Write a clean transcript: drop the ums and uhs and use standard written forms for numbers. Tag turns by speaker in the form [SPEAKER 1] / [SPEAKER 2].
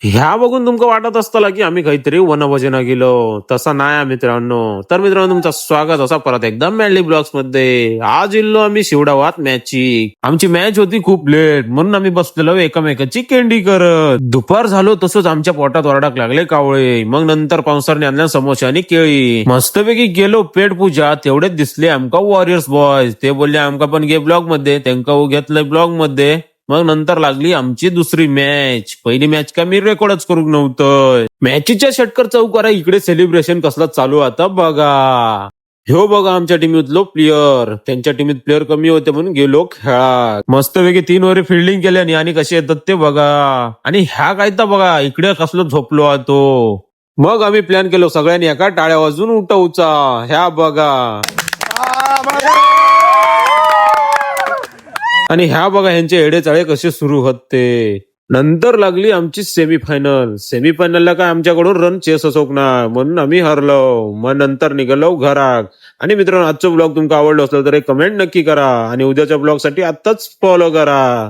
[SPEAKER 1] ह्या बघून तुमका वाटत असताला की आम्ही काहीतरी वनभोजना गेलो. तसं नाही मित्रांनो. तर मित्रांनो तुमचं स्वागत असा परत एकदम मॅनली ब्लॉग्स मध्ये. आज इल्लो आम्ही शिवडावात मॅचची. आमची मॅच होती खूप लेट म्हणून आम्ही बसलेलो एकमेकाची केंडी करत. दुपार झालो तसंच आमच्या पोटात ओरडाक लागले कावळे. मग नंतर पावसाने आणल्या समोसा आणि केळी. मस्तपैकी गेलो पेट पूजा. तेवढेच दिसले आमका वॉरियर्स बॉयज. ते बोलले आमका पण घे ब्लॉग मध्ये. त्यांका घेतलंय ब्लॉग मध्ये. मग नंतर लागली आमची दुसरी मॅच. पहिली मॅच का मी रेकॉर्डच करू नव्हतं. मॅचीच्या षटकर चौकारा इकडे सेलिब्रेशन कसला चालू आता बघा. ह्यो बघा आमच्या टीमीतलो प्लेयर. त्यांच्या टीमीत प्लेयर कमी होते म्हणून गेलो खेळात. मस्तपैकी 3 ओव्हर फिल्डिंग केल्याने आणि कसे येतात ते बघा. आणि ह्या काय तर बघा इकडे कसलो झोपलो आतो. मग आम्ही प्लॅन केलो सगळ्यांनी एका टाळ्या वाजून उठवचा. ह्या बघा आणि ह्या बघा ह्यांचे एडेचाळे कसे सुरू होते. नंतर लागली आमची सेमीफायनल. सेमीफायनलला काय आमच्याकडून रन चेस असोक ना म्हणून आम्ही हरलो. मग नंतर निघालो घरात. आणि मित्रांनो आजचं ब्लॉग तुमका आवडलं असलं तर एक कमेंट नक्की करा आणि उद्याच्या ब्लॉग साठी आताच फॉलो करा.